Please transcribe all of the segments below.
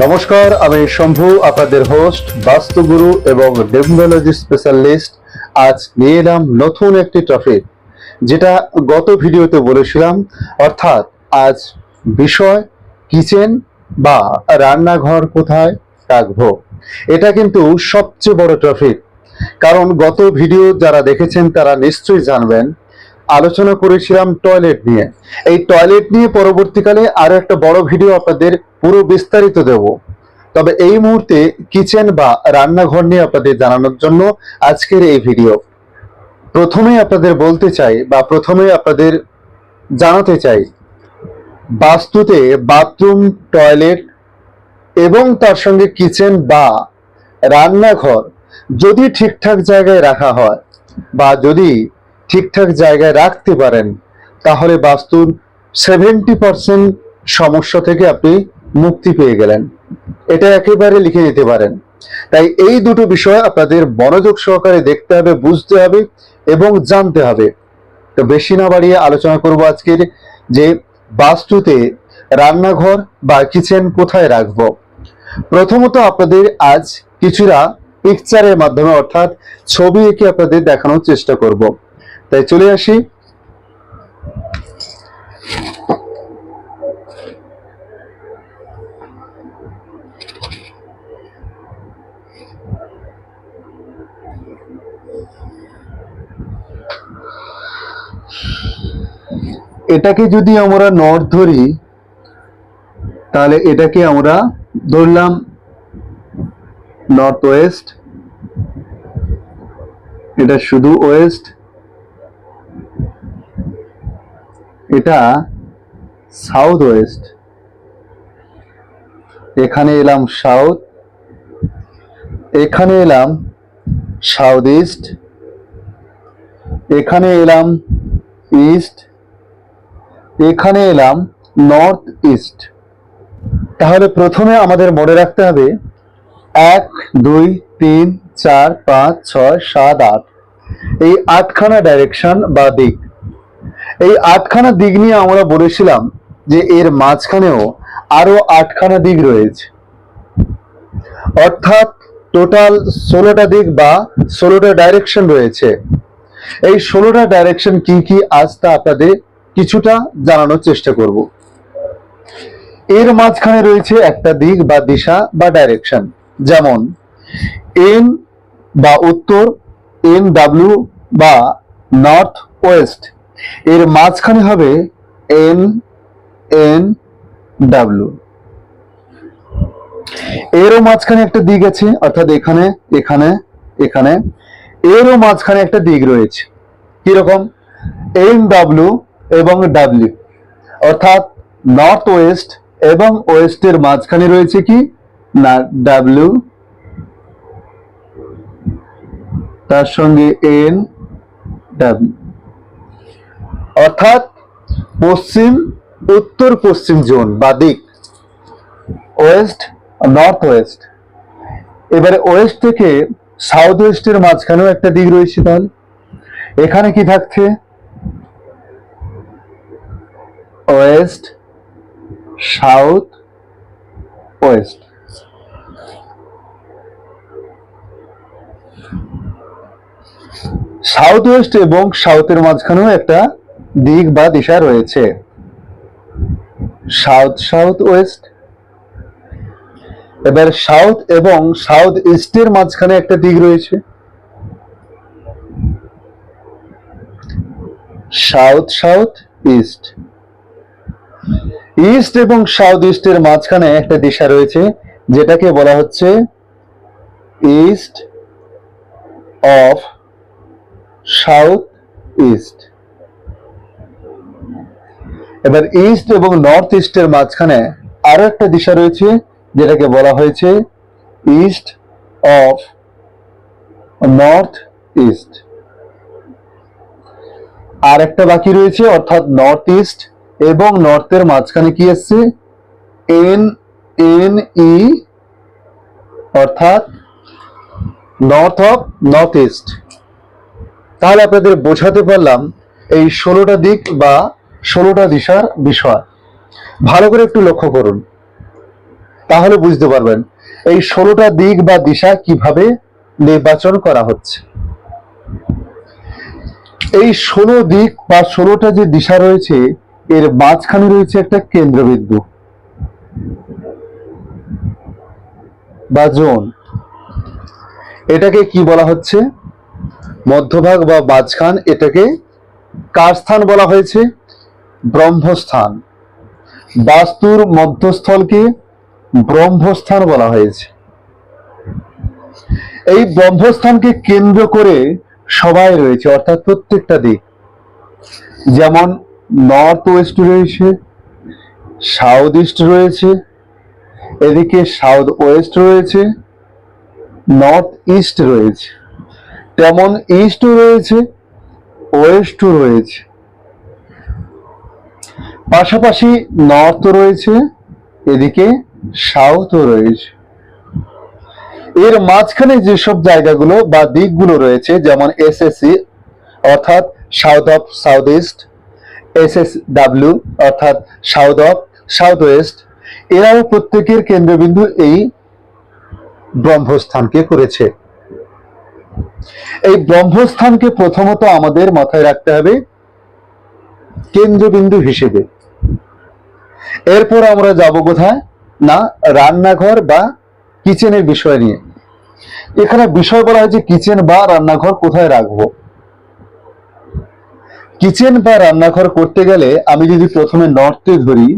নমস্কার, আমি শম্ভু, আপনাদের হোস্ট, বাস্তুগুরু এবং ডেমোনোলজি স্পেশালিস্ট। আজ নিয়ে এলাম নতুন একটি টপিক, যেটা গত ভিডিওতে বলেছিলাম। অর্থাৎ আজ বিষয় কিচেন বা রান্নাঘর কোথায় রাখবো। এটা কিন্তু সবচেয়ে বড় টপিক, কারণ গত ভিডিও যারা দেখেছেন তারা নিশ্চয়ই জানবেন আলোচনা করেছিলাম টয়লেট নিয়ে। এই টয়লেট নিয়ে পরবর্তীকালে আরো একটা বড় ভিডিও আপনাদের পুরো বিস্তারিত দেব। তবে এই মুহূর্তে কিচেন বা রান্নাঘর নিয়ে আপনাদের জানানোর জন্য আজকের এই ভিডিও। প্রথমেই আপনাদের বলতে চাই বা প্রথমেই আপনাদের জানাতে চাই, বাস্তুতে বাথরুম, টয়লেট এবং তার সঙ্গে কিচেন বা রান্নাঘর যদি ঠিকঠাক জায়গায় রাখা হয় বা যদি ঠিকঠাক জায়গায় রাখতে পারেন, তাহলে বাস্তুর 70% সমস্যা থেকে আপনি মুক্তি পেয়ে গেলেন। এটা একেবারে লিখে নিতে পারেন। তাই এই দুটো বিষয় আপনাদের মনোযোগ সহকারে দেখতে হবে, বুঝতে হবে এবং জানতে হবে। তো বেশি না বাড়িয়ে আলোচনা করব আজকের যে বাস্তুতে রান্নাঘর বা কিচেন কোথায় রাখবো। প্রথমত আপনাদের আজ কিছুটা পিকচারের মাধ্যমে অর্থাৎ ছবি এঁকে আপনাদের দেখানোর চেষ্টা করব। তাই চলে আসি। এটাকে যদি আমরা নর্থ ধরি, তাহলে এটাকে আমরা ধরলাম নর্থ ওয়েস্ট, এটা শুধু ওয়েস্ট, এটা সাউথ ওয়েস্ট, এখানে এলাম সাউথ, এখানে এলাম সাউথ ইস্ট, এখানে এলাম ইস্ট, এখানে এলাম নর্থ ইস্ট। তাহলে প্রথমে আমাদের মনে রাখতে হবে 1, 2, 3, 4, 5, 6, 7, 8, এই 8খানা ডাইরেকশন বা দিক। এই 8খানা দিক নিয়ে আমরা বলেছিলাম যে এর মাঝখানেও আরো 8খানা দিক রয়েছে, অর্থাৎ টোটাল 16টা দিক বা 16টা ডাইরেকশন রয়েছে। এই 16টা ডাইরেকশন কি কি, আজ তা আপনাদের কিছুটা জানানোর চেষ্টা করব। এর মাঝখানে রয়েছে একটা দিক বা দিশা বা ডাইরেকশন, যেমন এন বা উত্তর, এন ডাব্লিউ বা নর্থ ওয়েস্ট। এর মাঝখানে হবে এন এন ডাব্লিউ। এরও মাঝখানে একটা দিক আছে, অর্থাৎ এখানে এখানে এখানে। এরও মাঝখানে একটা দিক রয়েছে, কিরকম? এন ডাব্লিউ এবং ডাব্লিউ, অর্থাৎ নর্থ ওয়েস্ট এবং ওয়েস্টের মাঝখানে রয়েছে কি না ডাব্লিউ, তার সঙ্গে এন ডাব্লিউ, অর্থাৎ পশ্চিম উত্তর পশ্চিম জোন বা দিক, ওয়েস্ট নর্থ ওয়েস্ট। এবারে ওয়েস্ট থেকে সাউথ ওয়েস্টের মাঝখানেও একটা দিক রয়েছে। তাহলে এখানে কি থাকছে? West south West. South West এবং সাউথের মাঝখানেও একটা দিক বা দিশা রয়েছে, সাউথ সাউথ ওয়েস্ট। এবার সাউথ এবং সাউথ ইস্টের মাঝখানে একটা দিক রয়েছে, সাউথ সাউথ ইস্ট। ইস্ট এবং সাউথ ইস্টের মাঝখানে একটা দিশা রয়েছে, যেটাকে বলা হচ্ছে ইস্ট অফ সাউথ ইস্ট। এবার ইস্ট এবং নর্থ ইস্টের মাঝখানে আরো একটা দিশা রয়েছে, যেটাকে বলা হয়েছে ইস্ট অফ নর্থ ইস্ট। আর একটা বাকি রয়েছে, অর্থাৎ নর্থ ইস্ট এবং নর্থের মাঝখানে কি আসছে? এন এন ই, অর্থাৎ নর্থ অফ নর্থ ইস্ট। তাহলে আপনাদের বোঝাতে পারলাম এই 16টা দিক বা 16টা দিশার বিষয়। ভালো করে একটু লক্ষ্য করুন। তাহলে বুঝতে পারবেন এই 16টা দিক বা দিশা কিভাবে নির্বাচন করা হচ্ছে। এই 16 দিক বা 16টা যে দিশা রয়েছে এর মাঝখানে রয়েছে একটা কেন্দ্রবিন্দু বা জোন। এটাকে কি বলা হচ্ছে? মধ্যভাগ বা মাঝখান। এটাকে কার স্থান বলা হয়েছে? ব্রহ্মস্থান। বাস্তুর মধ্যস্থলকে ব্রহ্মস্থান বলা হয়েছে। এই ব্রহ্মস্থানকে কেন্দ্র করে সবাই রয়েছে, অর্থাৎ প্রত্যেকটা দিক। যেমন নর্থ ওয়েস্ট রয়েছে, সাউথ ইস্ট রয়েছে, এদিকে সাউথ ওয়েস্ট রয়েছে, নর্থ ইস্ট রয়েছে, তেমন ইস্টও রয়েছে, ওয়েস্টও রয়েছে, পাশাপাশি নর্থ রয়েছে, এদিকে সাউথও রয়েছে। এর মাঝখানে যেসব জায়গাগুলো বা দিকগুলো রয়েছে, যেমন এসএসসি অর্থাৎ south of south east, SSW অর্থাৎ সাউথ অফ সাউথ ওয়েস্ট, এরাও প্রত্যেকের কেন্দ্রবিন্দু এই ব্রহ্মস্থানকে করেছে। এই ব্রহ্মস্থানকে প্রথমত আমাদের মাথায় রাখতে হবে কেন্দ্রবিন্দু হিসেবে। এরপর আমরা যাব কোথায়? না, রান্নাঘর বা কিচেনের বিষয় নিয়ে। এখানে বিষয় বলা হয়েছে কিচেন বা রান্নাঘর কোথায় রাখবো। কিচেন বা রান্নাঘর করতে গেলে আমি যদি প্রথমে নর্থে ধরি,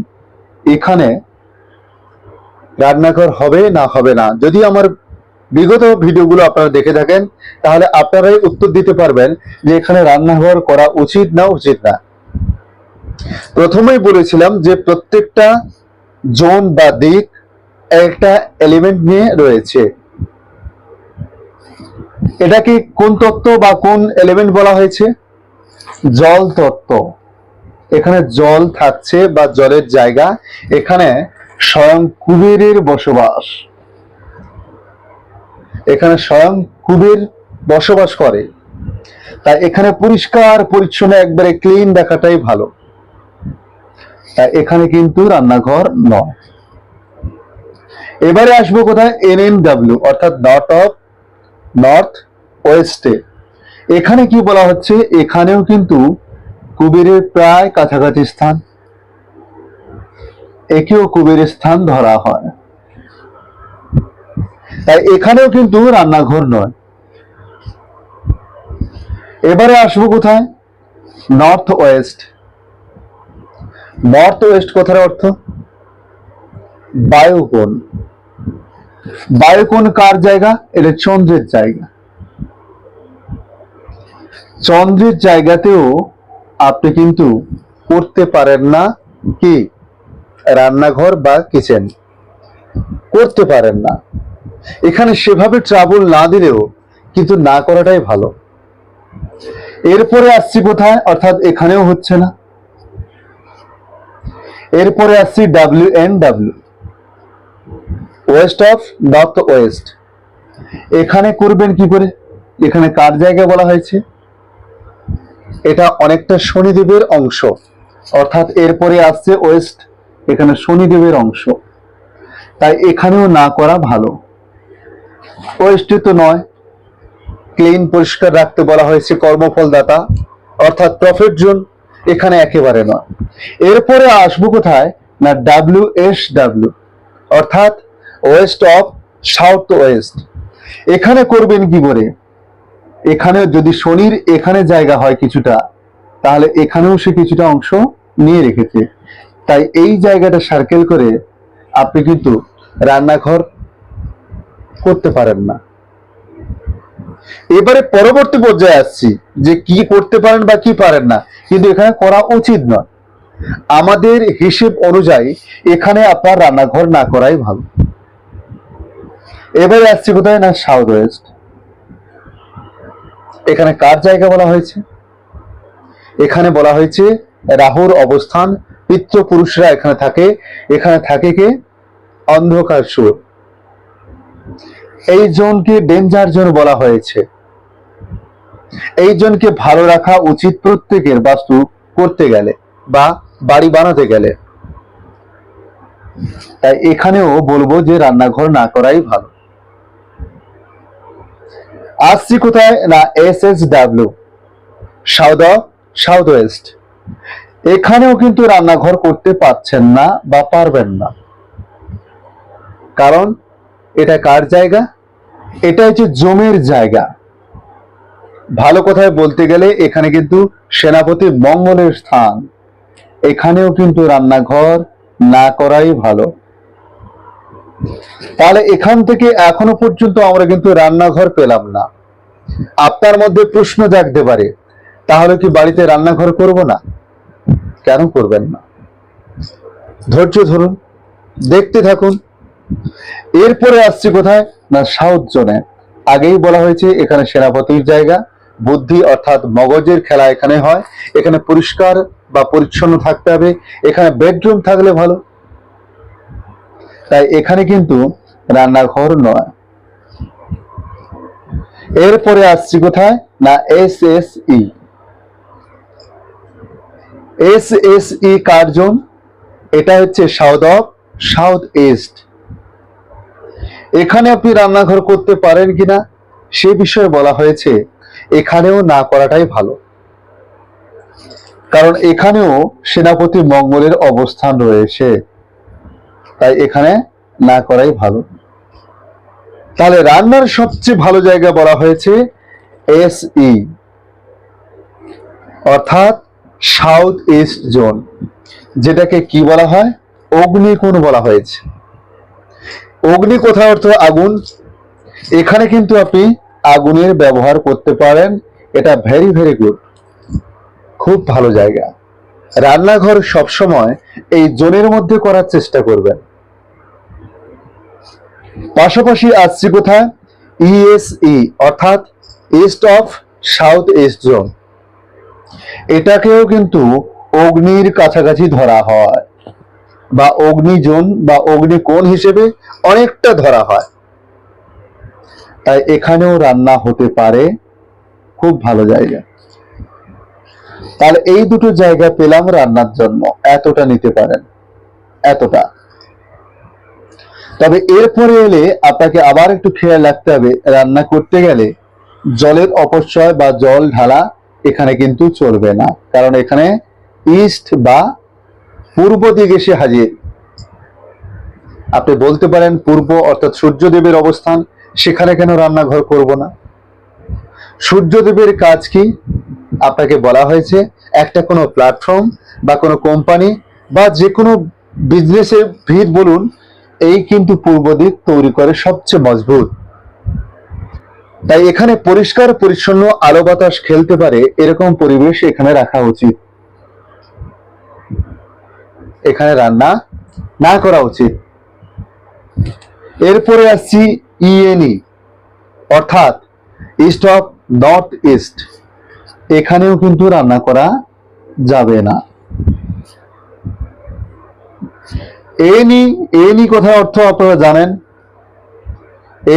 এখানে রান্নাঘর হবে না হবে না। যদি আমার বিগত ভিডিওগুলো আপনারা দেখে থাকেন তাহলে আপনারাই উত্তর দিতে পারবেন যে এখানে রান্নাঘর করা উচিত না উচিত না। প্রথমেই বলেছিলাম যে প্রত্যেকটা জোন বা দিক একটা এলিমেন্ট নিয়ে রয়েছে। এটাকে কোন তত্ত্ব বা কোন এলিমেন্ট বলা হয়েছে? জল তত্ত্ব। এখানে জল থাকছে বা জলের জায়গা, এখানে স্বয়ং কুবেরের বসবাস। এখানে স্বয়ং কুবের বসবাস করে, তাই এখানে পরিষ্কার পরিচ্ছন্ন একবারে ক্লিন দেখাটাই ভালো। তাই এখানে কিন্তু রান্নাঘর নয়। এবারে আসবো কোথায়? NNW অর্থাৎ নর্থ ওয়েস্টে। এখানে কি বলা হচ্ছে? এখানেও কিন্তু কুবেরের প্রায় কাছাকাছি স্থান, একেও কুবেরের স্থান ধরা হয়। তাই এখানেও কিন্তু রান্নাঘর নয়। এবারে আসবো কোথায়? North West. নর্থ ওয়েস্ট কথার অর্থ বায়ুকোণ। বায়ুকোণ কার জায়গা? এটা চন্দ্রের জায়গা। চন্দ্রের জায়গাতেও আপনি কিন্তু করতে পারেন না কি রান্নাঘর বা কিচেন, করতে পারেন না। এখানে সেভাবে ট্রাবল না দিলেও কিন্তু না করাটাই ভালো। এরপরে আসছি কোথায়? অর্থাৎ এখানেও হচ্ছে না। এরপরে আসছি WNW West of north West. এখানে করবেন কি করে? এখানে কার জায়গা বলা হয়েছে? এটা অনেকটা শনিদেবের অংশ, অর্থাৎ এরপরে আসছে ওয়েস্ট, এখানে শনিদেবের অংশ, তাই এখানেও না করা ভালো। ওয়েস্টে তো নয়, ক্লিন পরিষ্কার রাখতে বলা হয়েছে কর্মফলদাতা অর্থাৎ প্রফিট জোন, এখানে একেবারে নয়। এরপরে আসবো কোথায়? না WSW অর্থাৎ ওয়েস্ট অফ সাউথ ওয়েস্ট। এখানে করবেন কি করে? এখানে যদি শনির এখানে জায়গা হয় কিছুটা, তাহলে এখানেও সে কিছুটা অংশ নিয়ে রেখেছে, তাই এই জায়গাটা সার্কেল করে আপনি কিন্তু রান্নাঘর করতে পারেন না। এবারে পরবর্তী পর্যায়ে আসছি যে কি করতে পারেন বা কি পারেন না, কিন্তু এখানে করা উচিত নয়। আমাদের হিসেব অনুযায়ী এখানে আপনার রান্নাঘর না করাই ভালো। এবারে আসছি কোথায়? না সাউথ ওয়েস্ট। এখানে কার জায়গা বলা হয়েছে? এখানে বলা হয়েছে রাহুর অবস্থান, পিতৃপুরুষরা এখানে থাকে। এখানে থাকে কে? অন্ধকার সুর। এই জোনকে ডেঞ্জার জোন বলা হয়েছে। এই জোনকে ভালো রাখা উচিত প্রত্যেকের বাস্তু করতে গেলে বা বাড়ি বানাতে গেলে। তাই এখানেও বলবো যে রান্নাঘর না করাই ভালো। আসছি কোথায় না, SSW, সাউথ ওয়েস্ট। এখানেও কিন্তু রান্নাঘর করতে পারছেন না বা পারবেন না, কারণ এটা কার জায়গা? এটা হচ্ছে জমির জায়গা। ভালো কথায় বলতে গেলে এখানে কিন্তু সেনাপতি মঙ্গলের স্থান। এখানেও কিন্তু রান্নাঘর না করাই ভালো। তাহলে এখান থেকে এখনো পর্যন্ত আমরা কিন্তু রান্নাঘর পেলাম না। আপনার মধ্যে প্রশ্ন জাগতে পারে, তাহলে কি বাড়িতে রান্নাঘর করব না? কেন করবেন না? ধৈর্য ধরুন, দেখতে থাকুন। এরপরে আসছি কোথায় না, সাউথ জোনে। আগেই বলা হয়েছে এখানে সেনাপতির জায়গা, বুদ্ধি অর্থাৎ মগজের খেলা এখানে হয়। এখানে পরিষ্কার বা পরিচ্ছন্ন থাকতে হবে, এখানে বেডরুম থাকলে ভালো। তাই এখানে কিন্তু রান্নাঘর নয়। এরপরে আসছি কোথায় না, SSE কার জোন? এটা হচ্ছে সাউথ ইস্ট। এখানে আপনি রান্নাঘর করতে পারেন কিনা সে বিষয়ে বলা হয়েছে এখানেও না করাটাই ভালো, কারণ এখানেও সেনাপতি মঙ্গলের অবস্থান রয়েছে। তাই এখানে না করাই ভালো। তাহলে রান্নার সবচেয়ে ভালো জায়গা বলা হয়েছে SE, অর্থাৎ সাউথ ইস্ট জোন, যেটাকে কি বলা হয়? অগ্নিকোণ বলা হয়েছে। অগ্নি কোথায় অর্থ আগুন। এখানে কিন্তু আপনি আগুনের ব্যবহার করতে পারেন। এটা ভেরি ভেরি গুড, খুব ভালো জায়গা। রান্নাঘর সবসময় এই জোনের মধ্যে করার চেষ্টা করবেন। পাশাপাশি আসছি কোথায়, ESE, অর্থাৎ east of south east zone. এটাকেও কিন্তু অগ্নির কাছাকাছি ধরা হয়, বা অগ্নি জোন বা অগ্নিকোণ হিসেবে অনেকটা ধরা হয়। তাই এখানেও রান্না হতে পারে, খুব ভালো জায়গা। তাহলে এই দুটো জায়গা পেলাম রান্নার জন্য, এতটা নিতে পারেন, এতটা। তবে এরপরে এলে আপনাকে আবার একটু খেয়াল রাখতে হবে, রান্না করতে গেলে জলের অপচয় বা জল ঢালা এখানে কিন্তু চলবে না, কারণ এখানে ইস্ট বা পূর্ব দিকে এসে হাজির। আপনি বলতে পারেন পূর্ব অর্থাৎ সূর্যদেবের অবস্থান, সেখানে কেন রান্নাঘর করব না? সূর্যদেবের কাজ কি? আপনাকে বলা হয়েছে একটা কোনো প্ল্যাটফর্ম বা কোনো কোম্পানি বা যে কোনো বিজনেসের ভিত বলুন, এই কিন্তু পূর্ব দিক তৈরি করে সবচেয়ে মজবুত। তাই এখানে পরিষ্কার পরিচ্ছন্ন আলো বাতাস খেলতে পারে এরকম পরিবেশ এখানে রাখা উচিত। এখানে রান্না না করা উচিত। এরপরে আসছি ENE, অর্থাৎ ইস্ট অফ নর্থ ইস্ট। এখানেও কিন্তু রান্না করা যাবে না। এনি কথার অর্থ আপনারা জানেন।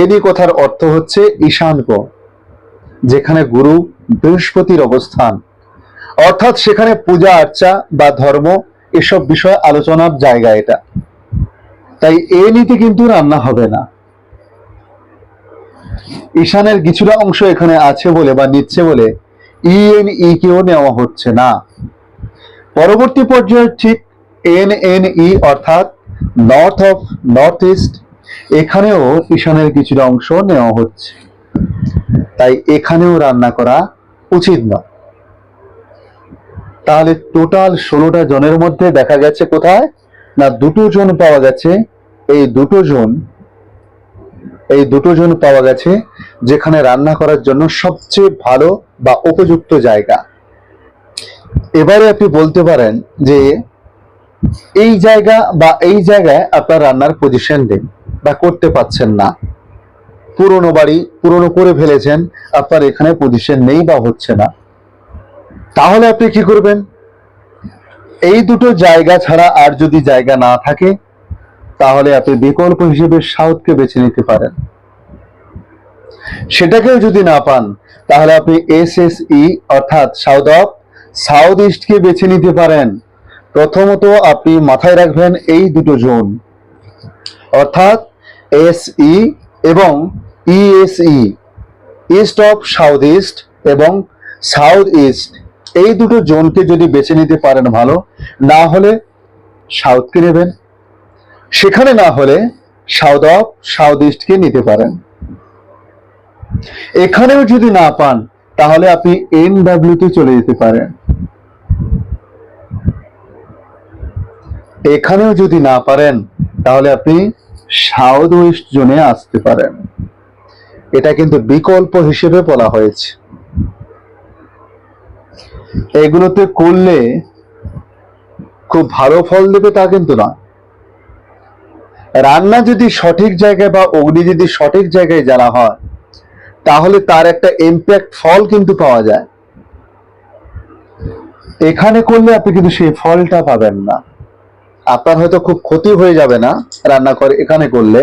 এনি কথার অর্থ হচ্ছে ঈশান কোণ, যেখানে গুরু বৃহস্পতির অবস্থান, অর্থাৎ সেখানে পূজা আর্চা বা ধর্ম এসব বিষয় আলোচনার জায়গা এটা। তাই এনিতে কিন্তু রান্না হবে না। ঈশানের কিছুটা অংশ এখানে আছে বলে বা নিচ্ছে বলে ENE কেও নেওয়া হচ্ছে না। পরবর্তী পর্যায়ে ঠিক NNE, অর্থাৎ নর্থ ইস্ট। এখানেও ঈশানের কিছুটা অংশ নেওয়া হচ্ছে, তাই এখানেও রান্না করা উচিত নয়। তাহলে টোটাল 16টা জোনের মধ্যে দেখা গেছে কোথায় না, দুটো জোন পাওয়া গেছে। এই দুটো জোন পাওয়া গেছে যেখানে রান্না করার জন্য সবচেয়ে ভালো বা উপযুক্ত জায়গা। এবারে আপনি বলতে পারেন যে এই জায়গা বা এই জায়গায় আপনার রান্নার পজিশন দেন বা করতে পাচ্ছেন না, পুরনো বাড়ি পুরনো করে ফেলেছেন, আপনার এখানে পজিশন নেই বা হচ্ছে না। তাহলে আপনি কি করবেন? এই দুটো জায়গা ছাড়া আর যদি জায়গা না থাকে, তাহলে আপনি বিকল্প হিসেবে সাউথকে বেছে নিতে পারেন। সেটাকেও যদি না পান, তাহলে আপনি SSE, অর্থাৎ সাউথ ইস্টকে বেছে নিতে পারেন। প্রথমত আপনি মাথায় রাখবেন এই দুটো জোন, অর্থাৎ SE এবং ESE, east of south east এবং সাউথ ইস্ট, এই দুটো জোনকে যদি বেছে নিতে পারেন ভালো, না হলে সাউথকে নেবেন, সেখানে না হলে সাউথ অফ সাউথ ইস্টকে নিতে পারেন। এখানেও যদি না পান তাহলে আপনি NW তে চলে যেতে পারেন। এখানেও যদি না পারেন তাহলে আপনি সাউথ ওয়েস্ট জোনে আসতে পারেন। এটা কিন্তু বিকল্প হিসেবে বলা হয়েছে। এগুলোতে করলে খুব ভালো ফল দেবে তা কিন্তু না। রান্না যদি সঠিক জায়গায় বা অগ্নি যদি সঠিক জায়গায় জ্বালা হয় তাহলে তার একটা ইম্প্যাক্ট ফল কিন্তু পাওয়া যায়। এখানে করলে আপনি কিন্তু সেই ফলটা পাবেন না। আপনার হয়তো খুব ক্ষতি হয়ে যাবে না রান্না করে এখানে করলে,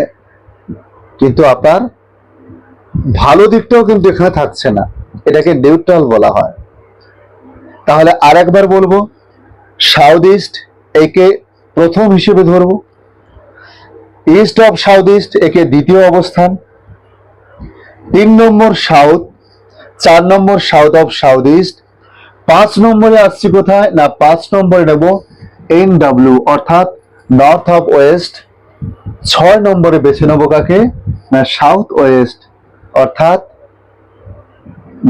কিন্তু আপনার ভালো দিকটাও কিন্তু এখানে থাকছে না। এটাকে নিউট্রাল বলা হয়। তাহলে আরেকবার বলবো, সাউথ ইস্ট একে প্রথম হিসেবে ধরবো, ইস্ট অফ সাউথ ইস্ট একে দ্বিতীয় অবস্থান, 3 নম্বর সাউথ, 4 নম্বর সাউথ অফ সাউথ ইস্ট, 5 নম্বরে আসছি কোথায় না 5 নম্বরে নেব NW অর্থাৎ নর্থ অফ ওয়েস্ট, 6 নম্বরে বেছে নেব কাকে না সাউথ ওয়েস্ট অর্থাৎ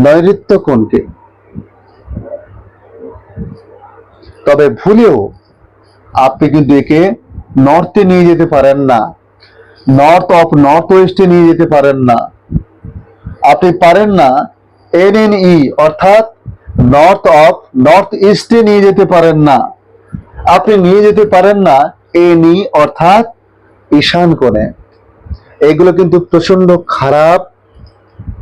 নৈঋত্য কোণকে। তবে ভুলেও আপনি কিন্তু একে নর্থে নিয়ে যেতে পারেন না, নর্থ অফ নর্থ ওয়েস্টে নিয়ে যেতে পারেন না, আপনি পারেন না NNE অর্থাৎ নর্থ অফ নর্থ ইস্টে নিয়ে যেতে পারেন না, আপনি নিয়ে যেতে পারেন না NE অর্থাৎ ঈশান কোণে। এগুলো কিন্তু প্রচন্ড খারাপ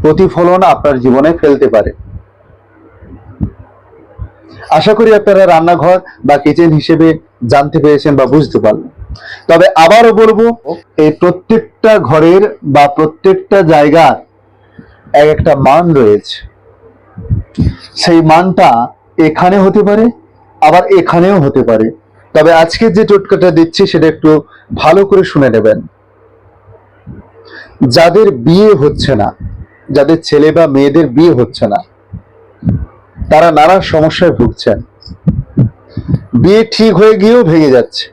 প্রতিফলন আপনার জীবনে ফেলতে পারে। আশা করি আপনারা রান্নাঘর বা কিচেন হিসেবে জানতে পেরেছেন বা বুঝতে পারলেন। তবে আবারও বলবো, এই প্রত্যেকটা ঘরের বা প্রত্যেকটা জায়গার এক একটা মান রয়েছে। সেই মানটা এখানে হতে পারে আবার এখানেও হতে পারে। তবে আজকে যে টোটকাটা দিচ্ছি সেটা একটু ভালো করে শুনে নেবেন। যাদের বিয়ে হচ্ছে না, যাদের ছেলে বা মেয়েদের বিয়ে হচ্ছে না, তারা নানা সমস্যায় ভুগছেন। বিয়ে ঠিক হয়ে গিয়েও ভেঙে যাচ্ছে।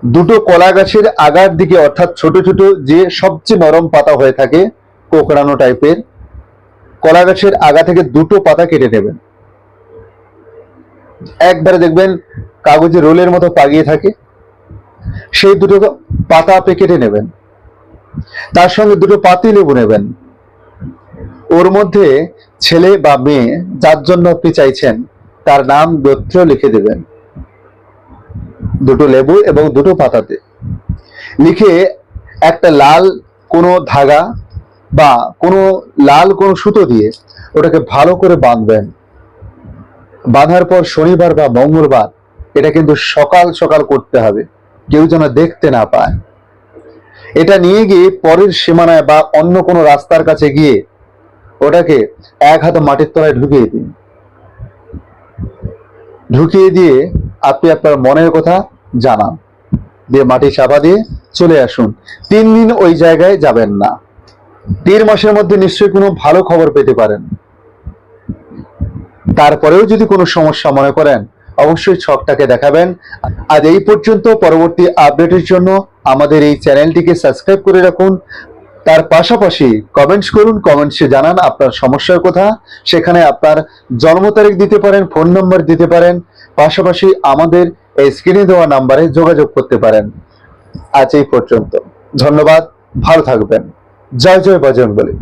দুটো কলা গাছের আগার দিকে অর্থাৎ ছোট ছোট যে সবচেয়ে নরম পাতা হয়ে থাকে কোকড়ানো টাইপের, কলা গাছের আগা থেকে দুটো পাতা কেটে নেবেন। একবারে দেখবেন কাগজে রোলের মতো পাকিয়ে থাকে, সেই দুটো পাতা আপনি কেটে নেবেন। তার সঙ্গে দুটো পাতি লেবু নেবেন। ওর মধ্যে ছেলে বা মেয়ে যার জন্য আপনি চাইছেন তার নাম গোত্র লিখে দেবেন দুটো লেবু এবং দুটো পাতাতে। লিখে একটা লাল কোনো ধাগা বা কোনো লাল কোনো সুতো দিয়ে ওটাকে ভালো করে বাঁধবেন। বাঁধার পর শনিবার বা মঙ্গলবার এটা কিন্তু সকাল সকাল করতে হবে, কেউ যেন দেখতে না পায়। এটা নিয়ে গিয়ে পরের সীমানায় বা অন্য কোনো রাস্তার কাছে গিয়ে ওটাকে এক হাতে মাটির তলায় ঢুকিয়ে দিন। ঢুকিয়ে দিয়ে আপনি আপনার মনের কথা জানান, দিয়ে মাটি চাপা দিয়ে চলে আসুন। 3 দিন ওই জায়গায় যাবেন না। 3 মাসের মধ্যে নিশ্চয়ই কোনো ভালো খবর পেতে পারেন। তারপরেও যদি কোনো সমস্যা মনে করেন অবশ্যই ছকটাকে দেখাবেন। আজ এই পর্যন্ত। পরবর্তী আপডেটের জন্য আমাদের এই চ্যানেলটিকে সাবস্ক্রাইব করে রাখুন। তার পাশাপাশি কমেন্টস করুন, কমেন্টসে জানান আপনার সমস্যার কথা। সেখানে আপনার জন্ম তারিখ দিতে পারেন, ফোন নম্বর দিতে পারেন, পাশাপাশি আমাদের এই স্ক্রিনে দেওয়া নাম্বারে যোগাযোগ করতে পারেন। আজ এই পর্যন্ত। ধন্যবাদ, ভালো থাকবেন। জয় জয় বজরংবলী।